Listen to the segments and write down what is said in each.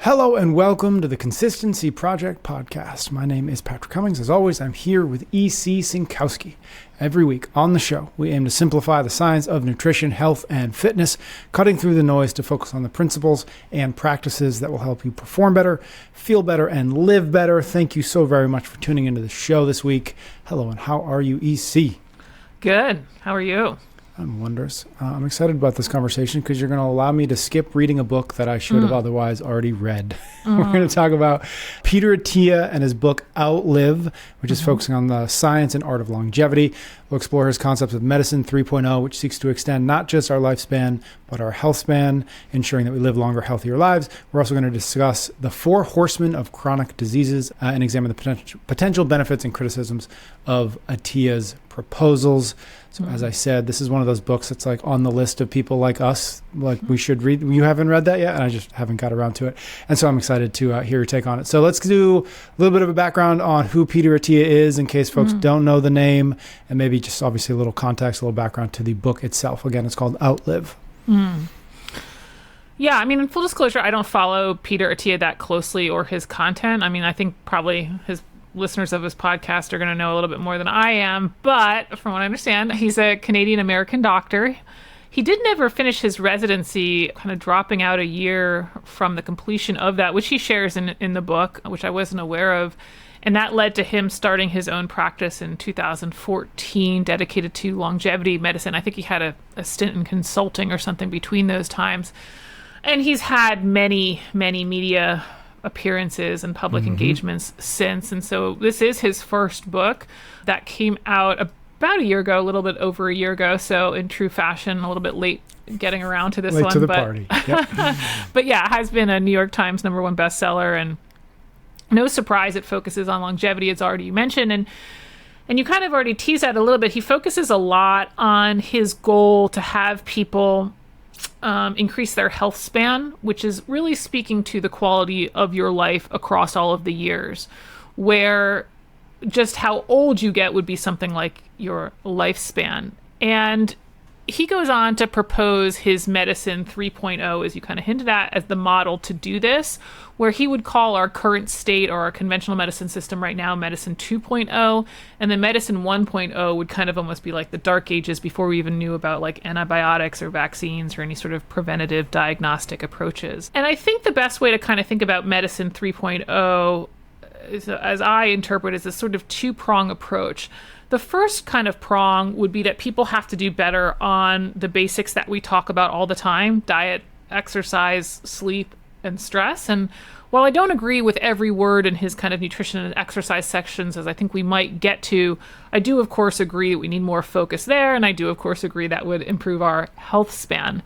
Hello and welcome to the Consistency Project podcast. My name is Patrick Cummings. As always, I'm here with E.C. Sinkowski. Every week on the show, we aim to simplify the science of nutrition, health, and fitness, cutting through the noise to focus on the principles and practices that will help you perform better, feel better, and live better. Thank you so very much for tuning into the show this week. Hello, and how are you, E.C.? Good. How are you? I'm wondrous. I'm excited about this conversation because you're going to allow me to skip reading a book that I should have otherwise already read. We're going to talk about Peter Attia and his book Outlive, which is focusing on the science and art of longevity. We'll explore his concepts of medicine 3.0, which seeks to extend not just our lifespan, but our health span, ensuring that we live longer, healthier lives. We're also going to discuss the 4 horsemen of chronic diseases and examine the potential benefits and criticisms of Attia's proposals. So as I said, this is one of those books that's like on the list of people like us, like we should read. You haven't read that yet, and I just haven't got around to it. And so I'm excited to hear your take on it. So let's do a little bit of a background on who Peter Attia is in case folks don't know the name, and maybe just obviously a little context, a little background to the book itself. Again, it's called Outlive. Yeah, I mean, in full disclosure, I don't follow Peter Attia that closely or his content. I mean, I think probably his listeners of his podcast are going to know a little bit more than I am. But from what I understand, he's a Canadian-American doctor. He did never finish his residency, kind of dropping out a year from the completion of that, which he shares in the book, which I wasn't aware of. And that led to him starting his own practice in 2014, dedicated to longevity medicine. I think he had a stint in consulting or something between those times. And he's had many, many media appearances and public engagements since. And so this is his first book that came out about a year ago, a little bit over a year ago. So in true fashion, a little bit late getting around to this late one. To the party. Yep. But yeah, has been a New York Times #1 bestseller, and no surprise it focuses on longevity, as already mentioned. And you kind of already teased that a little bit. He focuses a lot on his goal to have people increase their health span, which is really speaking to the quality of your life across all of the years, where just how old you get would be something like your lifespan. And he goes on to propose his medicine 3.0, as you kind of hinted at, as the model to do this, where he would call our current state or our conventional medicine system right now medicine 2.0, and then medicine 1.0 would kind of almost be like the dark ages before we even knew about like antibiotics or vaccines or any sort of preventative diagnostic approaches. And I think the best way to kind of think about medicine 3.0, as I interpret, is a sort of two-prong approach. The first kind of prong would be that people have to do better on the basics that we talk about all the time: diet, exercise, sleep, and stress. And while I don't agree with every word in his kind of nutrition and exercise sections, as I think we might get to, I do, of course, agree that we need more focus there. And I do, of course, agree that would improve our health span.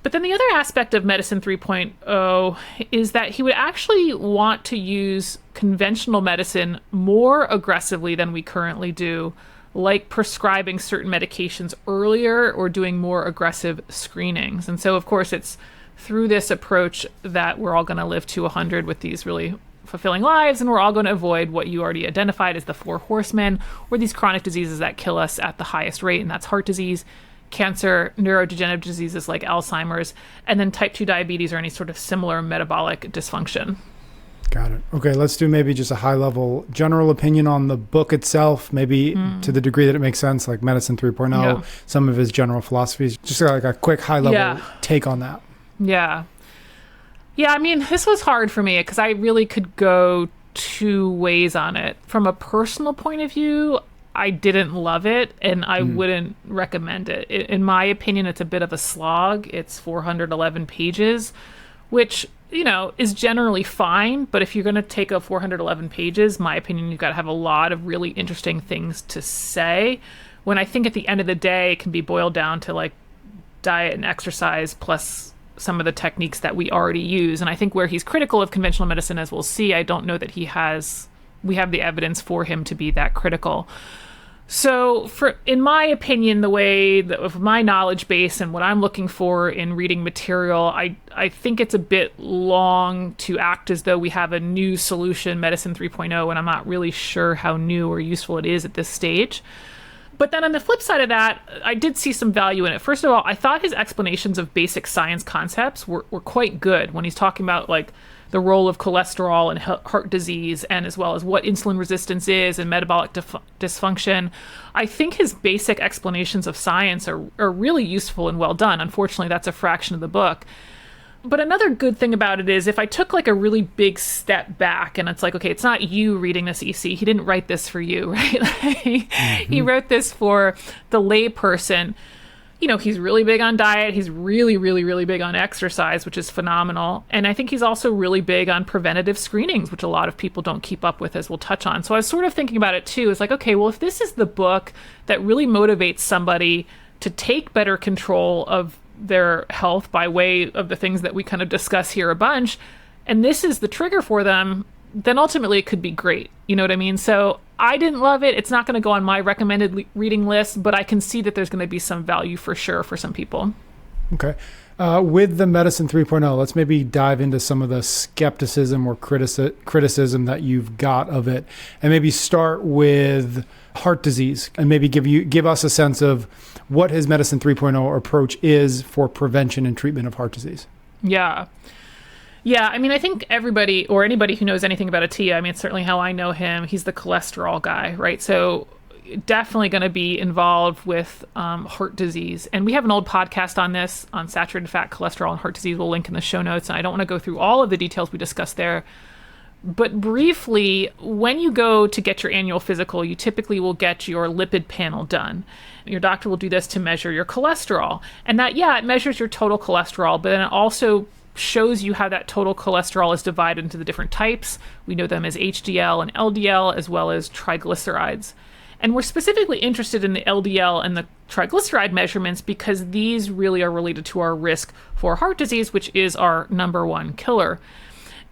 But then the other aspect of medicine 3.0 is that he would actually want to use conventional medicine more aggressively than we currently do, like prescribing certain medications earlier or doing more aggressive screenings. And so, of course, it's through this approach that we're all going to live to 100 with these really fulfilling lives, and we're all going to avoid what you already identified as the 4 horsemen, or these chronic diseases that kill us at the highest rate, and that's heart disease, cancer, neurodegenerative diseases like Alzheimer's, and then type 2 diabetes or any sort of similar metabolic dysfunction. Got it. Okay, let's do maybe just a high-level general opinion on the book itself, maybe to the degree that it makes sense, like Medicine 3.0, some of his general philosophies. Just like a quick high-level take on that. Yeah, I mean, this was hard for me because I really could go 2 ways on it. From a personal point of view, I didn't love it, and I wouldn't recommend it. In my opinion, it's a bit of a slog. It's 411 pages, which, you know, is generally fine. But if you're going to take up 411 pages, my opinion, you've got to have a lot of really interesting things to say, when I think at the end of the day, it can be boiled down to like diet and exercise plus some of the techniques that we already use. And I think where he's critical of conventional medicine, as we'll see, I don't know that we have the evidence for him to be that critical. So in my opinion, the way of my knowledge base and what I'm looking for in reading material, I think it's a bit long to act as though we have a new solution, Medicine 3.0, and I'm not really sure how new or useful it is at this stage. But then on the flip side of that, I did see some value in it. First of all, I thought his explanations of basic science concepts were quite good when he's talking about like the role of cholesterol in heart disease, and as well as what insulin resistance is and metabolic dysfunction. I think his basic explanations of science are really useful and well done. Unfortunately, that's a fraction of the book. But another good thing about it is if I took like a really big step back and it's like, okay, it's not you reading this, EC. He didn't write this for you, right? He wrote this for the lay person. You know, he's really big on diet. He's really, really, really big on exercise, which is phenomenal. And I think he's also really big on preventative screenings, which a lot of people don't keep up with, as we'll touch on. So I was sort of thinking about it too. It's like, okay, well, if this is the book that really motivates somebody to take better control of their health by way of the things that we kind of discuss here a bunch, and this is the trigger for them, then ultimately it could be great. You know what I mean? So I didn't love it. It's not going to go on my recommended reading list, but I can see that there's going to be some value for sure for some people. Okay. With the Medicine 3.0, let's maybe dive into some of the skepticism or criticism that you've got of it, and maybe start with heart disease, and maybe give us a sense of what his Medicine 3.0 approach is for prevention and treatment of heart disease. Yeah. I mean, I think everybody or anybody who knows anything about Attia, I mean, it's certainly how I know him. He's the cholesterol guy, right? So definitely going to be involved with heart disease. And we have an old podcast on this, on saturated fat, cholesterol, and heart disease. We'll link in the show notes. And I don't want to go through all of the details we discussed there. But briefly, when you go to get your annual physical, you typically will get your lipid panel done. Your doctor will do this to measure your cholesterol. And that, it measures your total cholesterol, but then it also shows you how that total cholesterol is divided into the different types. We know them as HDL and LDL, as well as triglycerides. And we're specifically interested in the LDL and the triglyceride measurements because these really are related to our risk for heart disease, which is our number one killer.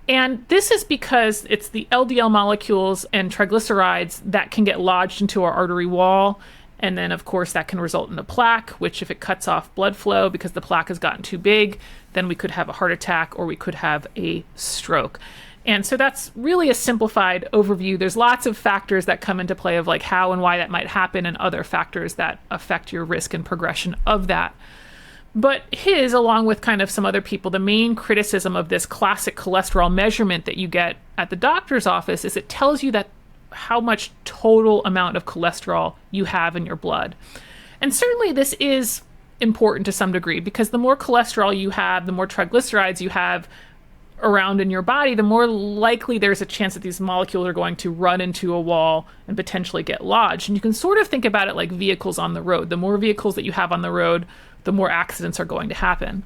And this is because it's the LDL molecules and triglycerides that can get lodged into our artery wall. And then, of course, that can result in a plaque, which if it cuts off blood flow because the plaque has gotten too big, then we could have a heart attack or we could have a stroke. And so that's really a simplified overview. There's lots of factors that come into play of like how and why that might happen and other factors that affect your risk and progression of that. But his, along with kind of some other people, the main criticism of this classic cholesterol measurement that you get at the doctor's office is it tells you that how much total amount of cholesterol you have in your blood. And certainly this is important to some degree because the more cholesterol you have, the more triglycerides you have around in your body, the more likely there's a chance that these molecules are going to run into a wall and potentially get lodged. And you can sort of think about it like vehicles on the road. The more vehicles that you have on the road, the more accidents are going to happen.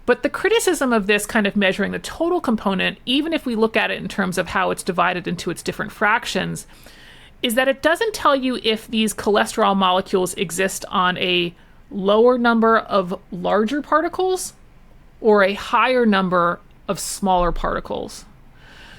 But the criticism of this kind of measuring the total component, even if we look at it in terms of how it's divided into its different fractions, is that it doesn't tell you if these cholesterol molecules exist on a lower number of larger particles or a higher number of smaller particles.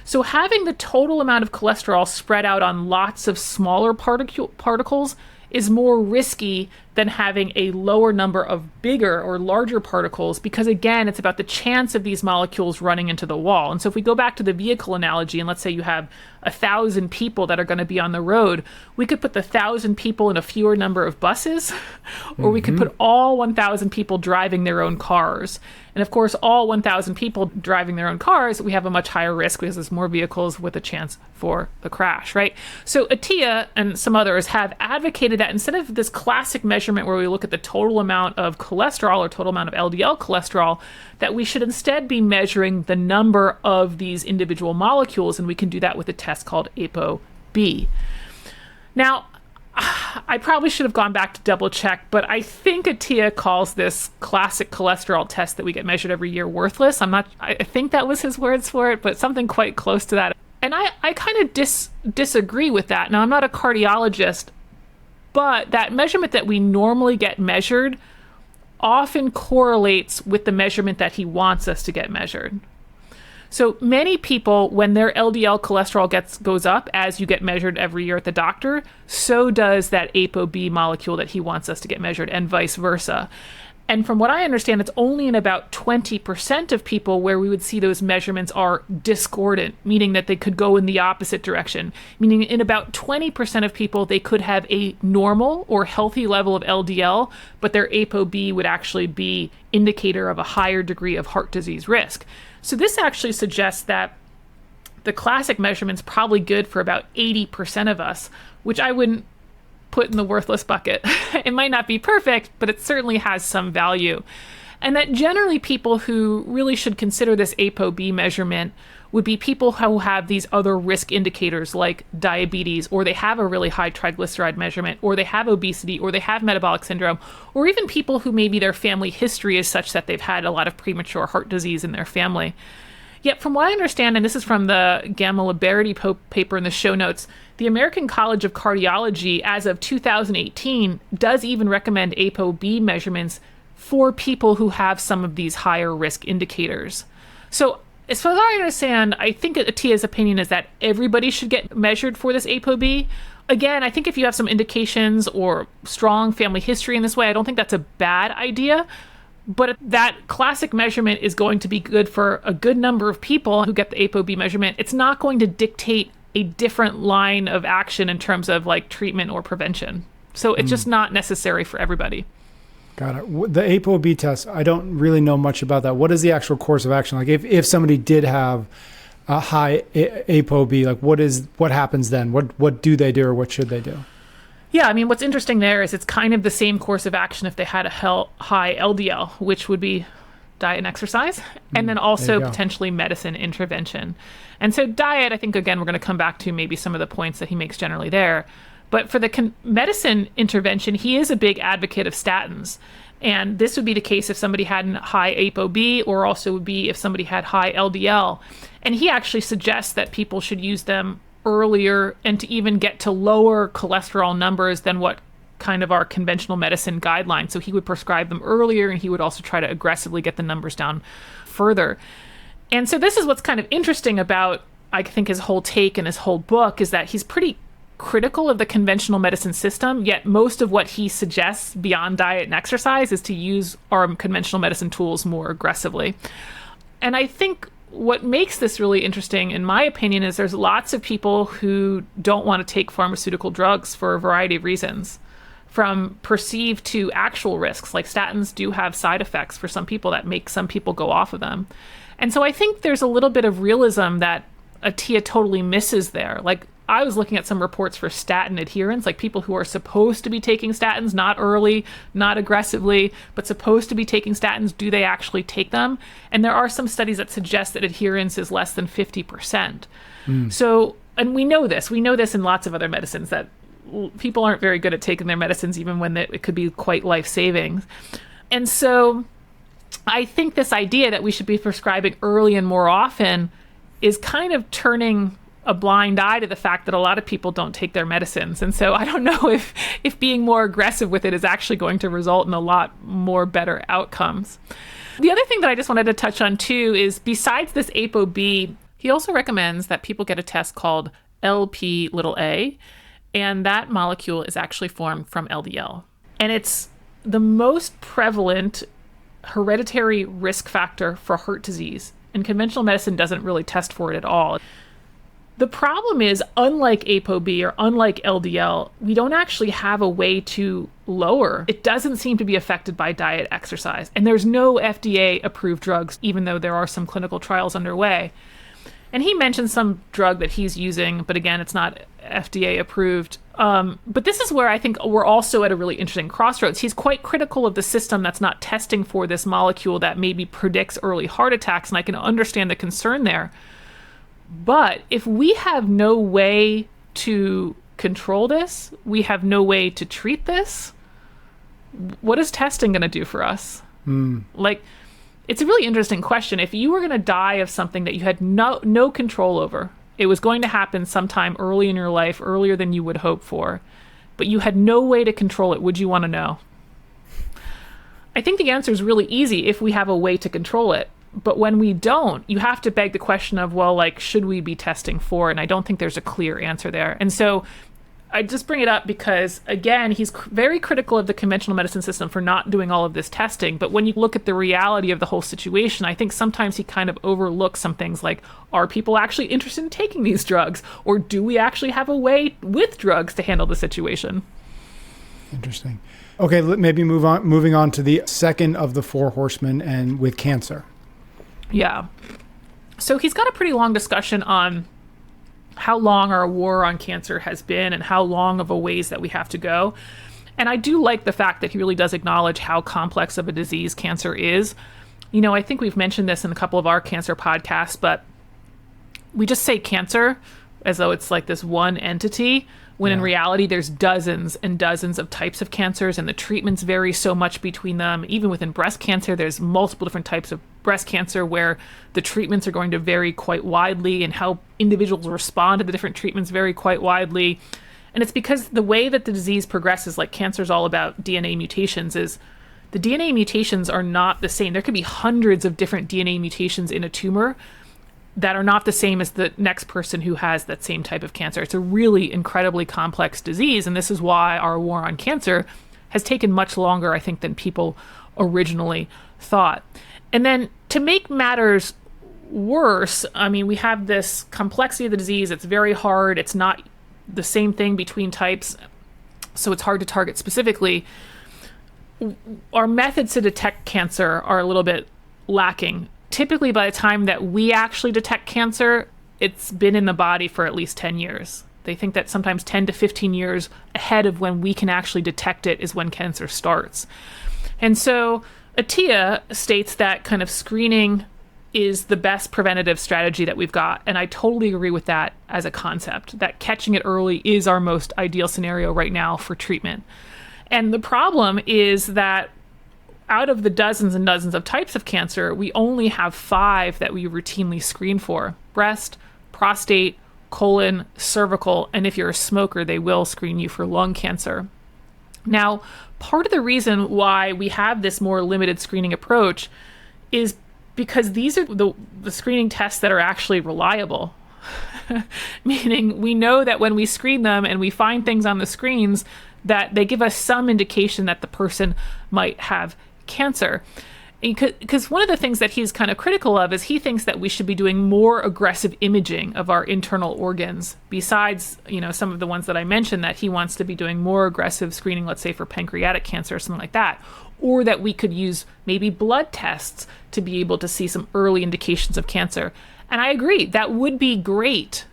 So having the total amount of cholesterol spread out on lots of smaller particles is more risky than having a lower number of bigger or larger particles because, again, it's about the chance of these molecules running into the wall. And so if we go back to the vehicle analogy, and let's say you have 1,000 people that are going to be on the road, we could put the 1,000 people in a fewer number of buses, or we could put all 1,000 people driving their own cars. And of course, all 1,000 people driving their own cars, we have a much higher risk because there's more vehicles with a chance for the crash, right? So Attia and some others have advocated that instead of this classic measurement where we look at the total amount of cholesterol or total amount of LDL cholesterol, that we should instead be measuring the number of these individual molecules, and we can do that with a test called ApoB. Now, I probably should have gone back to double check, but I think Attia calls this classic cholesterol test that we get measured every year worthless. I think that was his words for it, but something quite close to that. And I kind of disagree with that. Now, I'm not a cardiologist, but that measurement that we normally get measured often correlates with the measurement that he wants us to get measured. So many people, when their LDL cholesterol goes up as you get measured every year at the doctor, so does that ApoB molecule that he wants us to get measured, and vice versa. And from what I understand, it's only in about 20% of people where we would see those measurements are discordant, meaning that they could go in the opposite direction. Meaning in about 20% of people, they could have a normal or healthy level of LDL, but their ApoB would actually be indicator of a higher degree of heart disease risk. So this actually suggests that the classic measurement's probably good for about 80% of us, which I wouldn't put in the worthless bucket. It might not be perfect, but it certainly has some value. And that generally people who really should consider this ApoB measurement would be people who have these other risk indicators like diabetes, or they have a really high triglyceride measurement, or they have obesity, or they have metabolic syndrome, or even people who maybe their family history is such that they've had a lot of premature heart disease in their family. Yet from what I understand, and this is from the Gamma-Liberty paper in the show notes, the American College of Cardiology, as of 2018, does even recommend ApoB measurements for people who have some of these higher risk indicators. So as far as I understand, I think Attia's opinion is that everybody should get measured for this ApoB. Again, I think if you have some indications or strong family history in this way, I don't think that's a bad idea. But that classic measurement is going to be good for a good number of people who get the ApoB measurement. It's not going to dictate a different line of action in terms of like treatment or prevention. So it's just not necessary for everybody. Got it. The ApoB test, I don't really know much about that. What is the actual course of action? Like if somebody did have a high ApoB, like what happens then? What do they do or what should they do? Yeah, I mean, what's interesting there is it's kind of the same course of action if they had a high LDL, which would be diet and exercise, and then also potentially medicine intervention. And so diet, I think, again, we're going to come back to maybe some of the points that he makes generally there. But for the medicine intervention, he is a big advocate of statins. And this would be the case if somebody had a high ApoB, or also would be if somebody had high LDL. And he actually suggests that people should use them earlier and to even get to lower cholesterol numbers than what kind of our conventional medicine guidelines. So he would prescribe them earlier, and he would also try to aggressively get the numbers down further. And so this is what's kind of interesting about, I think, his whole take and his whole book is that he's pretty critical of the conventional medicine system, yet most of what he suggests beyond diet and exercise is to use our conventional medicine tools more aggressively. And I think what makes this really interesting, in my opinion, is there's lots of people who don't want to take pharmaceutical drugs for a variety of reasons, from perceived to actual risks. Like statins do have side effects for some people that make some people go off of them. And so I think there's a little bit of realism that Attia totally misses there. Like I was looking at some reports for statin adherence, like people who are supposed to be taking statins, not early, not aggressively, but supposed to be taking statins. Do they actually take them? And there are some studies that suggest that adherence is less than 50%. So, and we know this in lots of other medicines, that people aren't very good at taking their medicines, even when it could be quite life-saving. And so I think this idea that we should be prescribing early and more often is kind of turning a blind eye to the fact that a lot of people don't take their medicines. And so I don't know if being more aggressive with it is actually going to result in a lot more better outcomes. The other thing that I just wanted to touch on too is, besides this ApoB, he also recommends that people get a test called Lp(a), and that molecule is actually formed from LDL. And it's the most prevalent hereditary risk factor for heart disease, and conventional medicine doesn't really test for it at all. The problem is, unlike ApoB or unlike LDL, we don't actually have a way to lower. It doesn't seem to be affected by diet, exercise. And there's no FDA-approved drugs, even though there are some clinical trials underway. And he mentioned some drug that he's using, but again, it's not FDA-approved. But this is where I think we're also at a really interesting crossroads. He's quite critical of the system that's not testing for this molecule that maybe predicts early heart attacks, and I can understand the concern there. But if we have no way to control this, we have no way to treat this, what is testing going to do for us? Like, it's a really interesting question. If you were going to die of something that you had no control over, it was going to happen sometime early in your life, earlier than you would hope for, but you had no way to control it, would you want to know? I think the answer is really easy if we have a way to control it. But when we don't, you have to beg the question of, well, like, should we be testing for? And I don't think there's a clear answer there. And so I just bring it up because, again, he's very critical of the conventional medicine system for not doing all of this testing. But when you look at the reality of the whole situation, I think sometimes he kind of overlooks some things like, are people actually interested in taking these drugs? Or do we actually have a way with drugs to handle the situation? Interesting. Okay, maybe moving on to the second of the four horsemen, and with cancer. Yeah. So he's got a pretty long discussion on how long our war on cancer has been and how long of a ways that we have to go. And I do like the fact that he really does acknowledge how complex of a disease cancer is. You know, I think we've mentioned this in a couple of our cancer podcasts, but we just say cancer as though it's like this one entity, when in reality there's dozens and dozens of types of cancers, and the treatments vary so much between them. Even within breast cancer, there's multiple different types of breast cancer where the treatments are going to vary quite widely, and how individuals respond to the different treatments vary quite widely. And it's because the way that the disease progresses, like cancer is all about DNA mutations, is the DNA mutations are not the same. There could be hundreds of different DNA mutations in a tumor that are not the same as the next person who has that same type of cancer. It's a really incredibly complex disease, and this is why our war on cancer has taken much longer, I think, than people originally thought. And then to make matters worse, I mean, we have this complexity of the disease. It's very hard. It's not the same thing between types, so it's hard to target specifically. Our methods to detect cancer are a little bit lacking. Typically, by the time that we actually detect cancer, it's been in the body for at least 10 years. They think that sometimes 10 to 15 years ahead of when we can actually detect it is when cancer starts. And so Attia states that kind of screening is the best preventative strategy that we've got. And I totally agree with that as a concept, that catching it early is our most ideal scenario right now for treatment. And the problem is that out of the dozens and dozens of types of cancer, we only have 5 that we routinely screen for: breast, prostate, colon, cervical, and if you're a smoker, they will screen you for lung cancer. Now, part of the reason why we have this more limited screening approach is because these are the screening tests that are actually reliable. Meaning we know that when we screen them and we find things on the screens, that they give us some indication that the person might have cancer. Because one of the things that he's kind of critical of is he thinks that we should be doing more aggressive imaging of our internal organs, besides, you know, some of the ones that I mentioned, that he wants to be doing more aggressive screening, let's say for pancreatic cancer or something like that, or that we could use maybe blood tests to be able to see some early indications of cancer. And I agree, that would be great.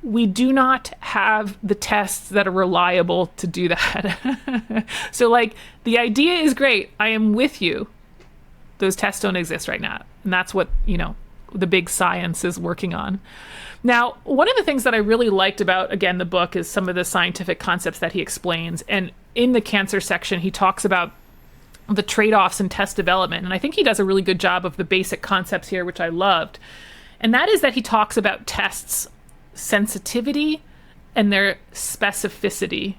We do not have the tests that are reliable to do that. So, like, the idea is great. I am with you. Those tests don't exist right now. And that's what, you know, the big science is working on. Now, one of the things that I really liked about, again, the book is some of the scientific concepts that he explains. And in the cancer section, he talks about the trade-offs in test development. And I think he does a really good job of the basic concepts here, which I loved. And that is that he talks about tests' sensitivity and their specificity.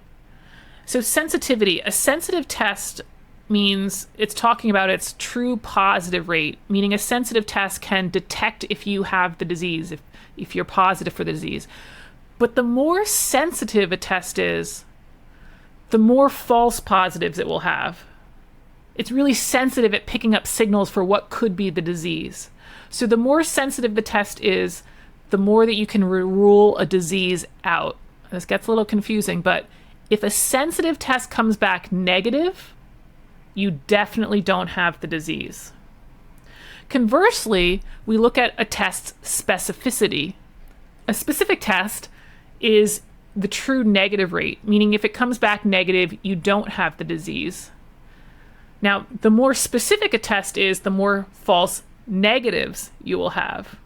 So sensitivity, a sensitive test means it's talking about its true positive rate, meaning a sensitive test can detect if you have the disease, if you're positive for the disease. But the more sensitive a test is, the more false positives it will have. It's really sensitive at picking up signals for what could be the disease. So the more sensitive the test is, the more that you can rule a disease out. This gets a little confusing, but if a sensitive test comes back negative, you definitely don't have the disease. Conversely, we look at a test's specificity. A specific test is the true negative rate, meaning if it comes back negative, you don't have the disease. Now, the more specific a test is, the more false negatives you will have.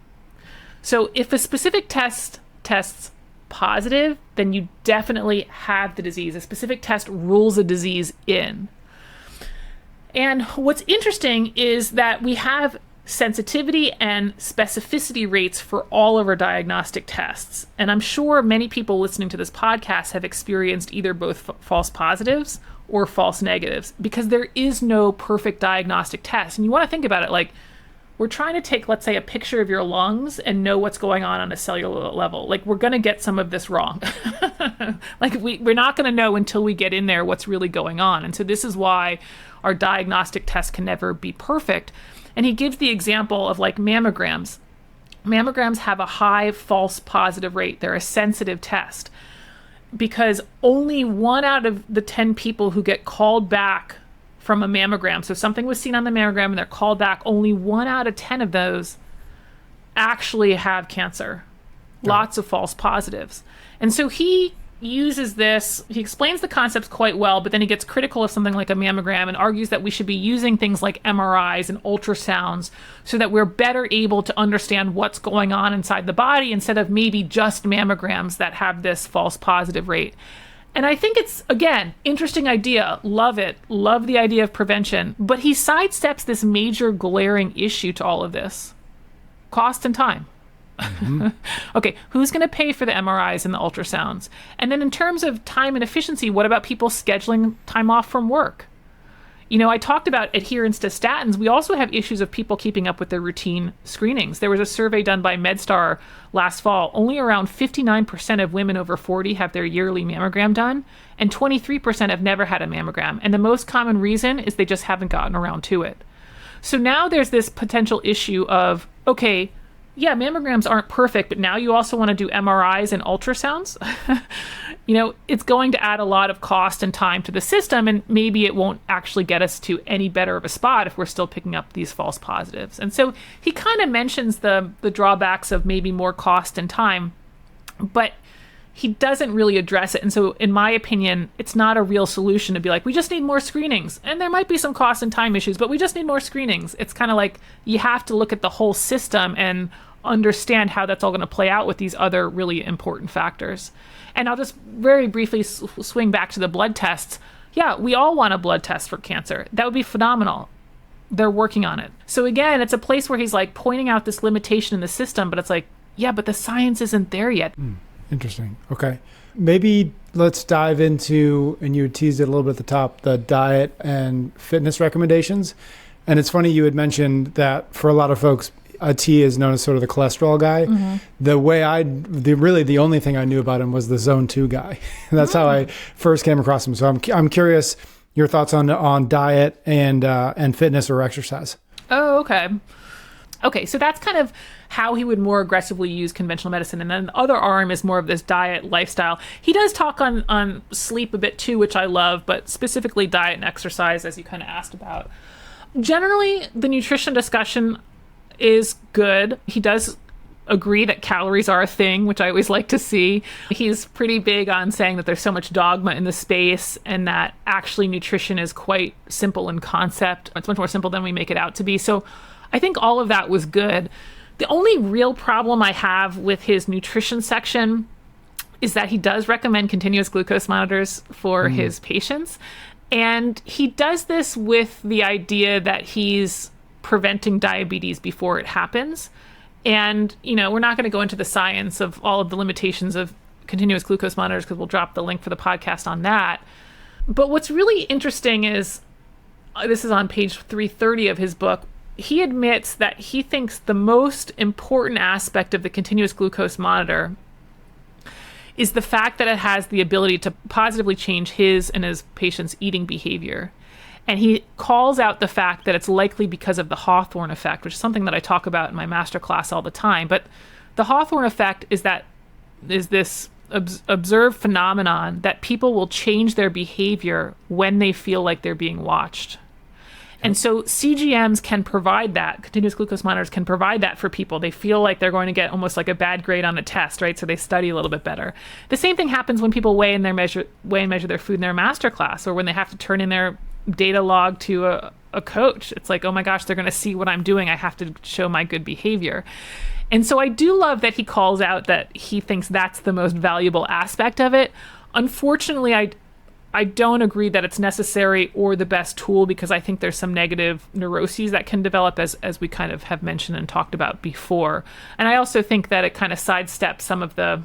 So if a specific test tests positive, then you definitely have the disease. A specific test rules a disease in. And what's interesting is that we have sensitivity and specificity rates for all of our diagnostic tests. And I'm sure many people listening to this podcast have experienced either both false positives or false negatives, because there is no perfect diagnostic test. And you want to think about it like, we're trying to take, let's say, a picture of your lungs and know what's going on a cellular level. Like, we're going to get some of this wrong. Like, we're not going to know until we get in there what's really going on. And so this is why our diagnostic tests can never be perfect. And he gives the example of like mammograms. Mammograms have a high false positive rate. They're a sensitive test because only 1 out of the 10 people who get called back from a mammogram, so something was seen on the mammogram and they're called back, only 1 out of 10 of those actually have cancer. Lots of false positives. And so he uses this, he explains the concepts quite well, but then he gets critical of something like a mammogram and argues that we should be using things like MRIs and ultrasounds so that we're better able to understand what's going on inside the body instead of maybe just mammograms that have this false positive rate. And I think it's, again, interesting idea. Love it. Love the idea of prevention. But he sidesteps this major glaring issue to all of this. Cost and time. Mm-hmm. Okay, who's going to pay for the MRIs and the ultrasounds? And then in terms of time and efficiency, what about people scheduling time off from work? You know, I talked about adherence to statins. We also have issues of people keeping up with their routine screenings. There was a survey done by MedStar last fall. Only around 59% of women over 40 have their yearly mammogram done, and 23% have never had a mammogram. And the most common reason is they just haven't gotten around to it. So now there's this potential issue of, okay, yeah, mammograms aren't perfect, but now you also want to do MRIs and ultrasounds? You know, it's going to add a lot of cost and time to the system, and maybe it won't actually get us to any better of a spot if we're still picking up these false positives. And so he kind of mentions the drawbacks of maybe more cost and time, but he doesn't really address it. And so in my opinion, it's not a real solution to be like, we just need more screenings. And there might be some cost and time issues, but we just need more screenings. It's kind of like you have to look at the whole system and understand how that's all going to play out with these other really important factors. And I'll just very briefly swing back to the blood tests. Yeah, we all want a blood test for cancer. That would be phenomenal. They're working on it. So again, it's a place where he's like pointing out this limitation in the system, but it's like, yeah, but the science isn't there yet. Interesting. Okay. Maybe let's dive into, and you teased it a little bit at the top, the diet and fitness recommendations. And it's funny you had mentioned that for a lot of folks, Attia is known as sort of the cholesterol guy. Mm-hmm. The only thing I knew about him was the zone 2 guy. That's how I first came across him. So I'm curious your thoughts on diet and fitness or exercise. Oh, okay. Okay, so that's kind of how he would more aggressively use conventional medicine. And then the other arm is more of this diet lifestyle. He does talk on sleep a bit too, which I love, but specifically diet and exercise, as you kind of asked about. Generally, the nutrition discussion is good. He does agree that calories are a thing, which I always like to see. He's pretty big on saying that there's so much dogma in the space and that actually nutrition is quite simple in concept. It's much more simple than we make it out to be. So I think all of that was good. The only real problem I have with his nutrition section is that he does recommend continuous glucose monitors for his patients. And he does this with the idea that he's preventing diabetes before it happens. And, you know, we're not going to go into the science of all of the limitations of continuous glucose monitors because we'll drop the link for the podcast on that. But what's really interesting is, this is on page 330 of his book, he admits that he thinks the most important aspect of the continuous glucose monitor is the fact that it has the ability to positively change his and his patients' eating behavior. And he calls out the fact that it's likely because of the Hawthorne effect, which is something that I talk about in my masterclass all the time. But the Hawthorne effect is this observed phenomenon that people will change their behavior when they feel like they're being watched. And so CGMs can provide that. Continuous glucose monitors can provide that for people. They feel like they're going to get almost like a bad grade on a test, right? So they study a little bit better. The same thing happens when people weigh and measure their food in their masterclass, or when they have to turn in their data log to a coach. It's like, oh my gosh, they're going to see what I'm doing. I have to show my good behavior. And so I do love that he calls out that he thinks that's the most valuable aspect of it. Unfortunately, I don't agree that it's necessary or the best tool, because I think there's some negative neuroses that can develop, as we kind of have mentioned and talked about before. And I also think that it kind of sidesteps some of the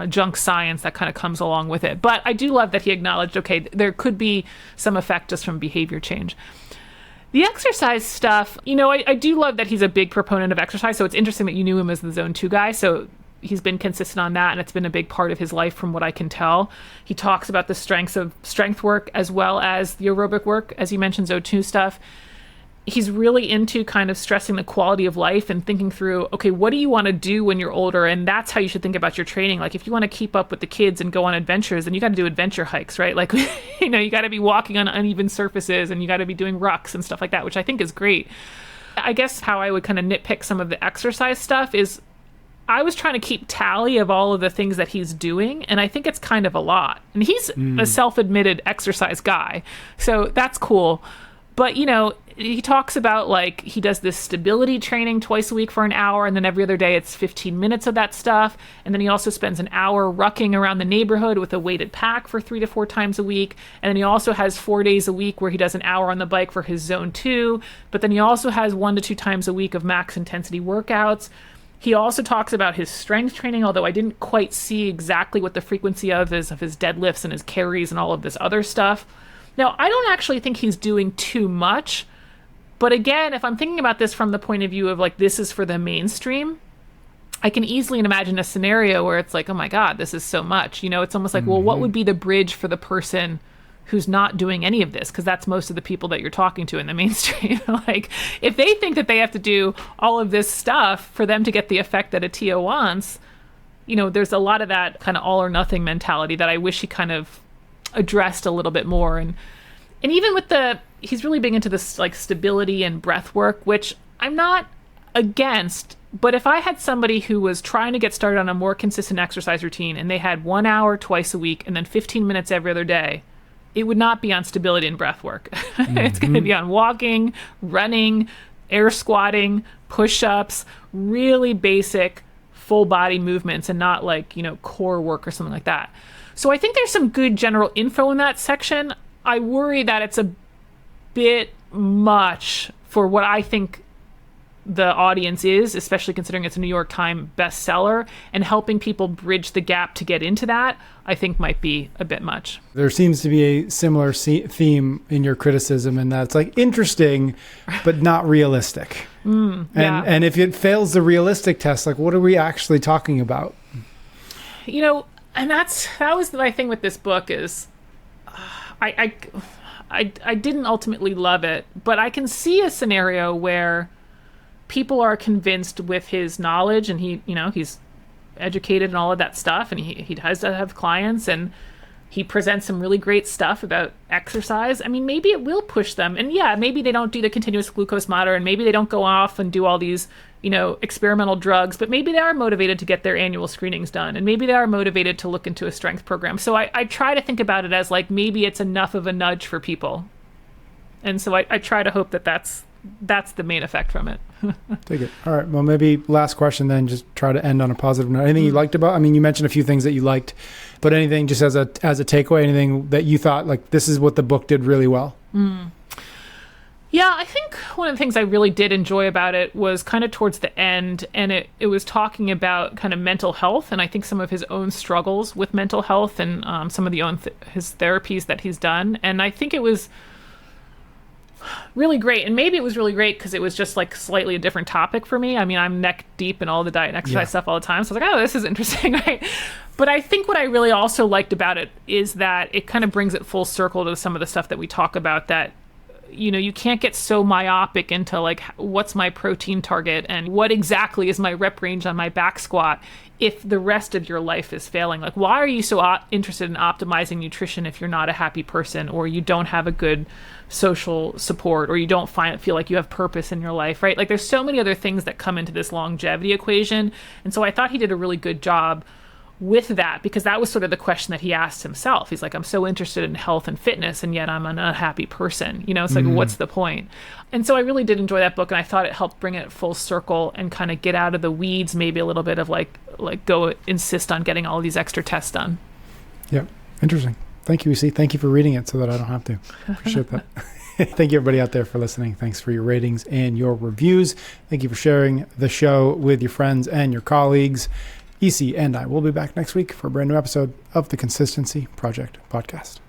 junk science that kind of comes along with it. But I do love that he acknowledged, okay, there could be some effect just from behavior change. The exercise stuff, I do love that he's a big proponent of exercise. So it's interesting that you knew him as the Zone 2 guy. So he's been consistent on that, and it's been a big part of his life from what I can tell. He talks about the strengths of strength work as well as the aerobic work, as you mentioned, Zone 2 stuff. He's really into kind of stressing the quality of life and thinking through, okay, what do you want to do when you're older? And that's how you should think about your training. Like, if you want to keep up with the kids and go on adventures, then you got to do adventure hikes, right? Like, you got to be walking on uneven surfaces, and you got to be doing rucks and stuff like that, which I think is great. I guess how I would kind of nitpick some of the exercise stuff is I was trying to keep tally of all of the things that he's doing, and I think it's kind of a lot. And he's a self-admitted exercise guy, so that's cool. But, he talks about, like, he does this stability training twice a week for an hour, and then every other day it's 15 minutes of that stuff. And then he also spends an hour rucking around the neighborhood with a weighted pack for 3 to 4 times a week. And then he also has 4 days a week where he does an hour on the bike for his Zone 2. But then he also has 1 to 2 times a week of max intensity workouts. He also talks about his strength training, although I didn't quite see exactly what the frequency of his deadlifts and his carries and all of this other stuff. Now, I don't actually think he's doing too much. But again, if I'm thinking about this from the point of view of, like, this is for the mainstream, I can easily imagine a scenario where it's like, oh my God, this is so much. It's almost like, well, what would be the bridge for the person who's not doing any of this? Because that's most of the people that you're talking to in the mainstream. Like, if they think that they have to do all of this stuff for them to get the effect that Attia wants, there's a lot of that kind of all or nothing mentality that I wish he kind of addressed a little bit more. And even with he's really big into this, like, stability and breath work, which I'm not against. But if I had somebody who was trying to get started on a more consistent exercise routine and they had 1 hour twice a week and then 15 minutes every other day, it would not be on stability and breath work. It's going to be on walking, running, air squatting, push-ups, really basic full body movements, and not like, core work or something like that. So I think there's some good general info in that section. I worry that it's a bit much for what I think the audience is, especially considering it's a New York Times bestseller, and helping people bridge the gap to get into that, I think might be a bit much. There seems to be a similar theme in your criticism, and that's like interesting, but not realistic. And if it fails the realistic test, like, what are we actually talking about? And that was my thing with this book is I didn't ultimately love it, but I can see a scenario where people are convinced with his knowledge, and he's educated and all of that stuff, and he does have clients, and he presents some really great stuff about exercise. I mean, maybe it will push them, and maybe they don't do the continuous glucose monitor, and maybe they don't go off and do all these experimental drugs, but maybe they are motivated to get their annual screenings done, and maybe they are motivated to look into a strength program. So I try to think about it as, like, maybe it's enough of a nudge for people, and so I try to hope that's the main effect from it. Take it. All right. Well, maybe last question then, just try to end on a positive note. Anything you liked about, you mentioned a few things that you liked, but anything just as a takeaway, anything that you thought, like, this is what the book did really well? Yeah, I think one of the things I really did enjoy about it was kind of towards the end, and it was talking about kind of mental health, and I think some of his own struggles with mental health, and some of the his therapies that he's done. And I think it was really great. And maybe it was really great because it was just, like, slightly a different topic for me. I'm neck deep in all the diet and exercise stuff all the time. So I was like, oh, this is interesting, right? But I think what I really also liked about it is that it kind of brings it full circle to some of the stuff that we talk about, that you can't get so myopic into, like, what's my protein target and what exactly is my rep range on my back squat if the rest of your life is failing. Like, why are you so interested in optimizing nutrition if you're not a happy person, or you don't have a good social support, or you don't feel like you have purpose in your life, right? Like, there's so many other things that come into this longevity equation. And so I thought he did a really good job with that, because that was sort of the question that he asked himself. He's like, I'm so interested in health and fitness, and yet I'm an unhappy person. It's like, what's the point? And so I really did enjoy that book, and I thought it helped bring it full circle and kind of get out of the weeds, maybe a little bit of like go insist on getting all these extra tests done. Yeah, interesting. Thank you, EC. Thank you for reading it so that I don't have to. Appreciate that. Thank you, everybody out there, for listening. Thanks for your ratings and your reviews. Thank you for sharing the show with your friends and your colleagues. EC and I will be back next week for a brand new episode of the Consistency Project podcast.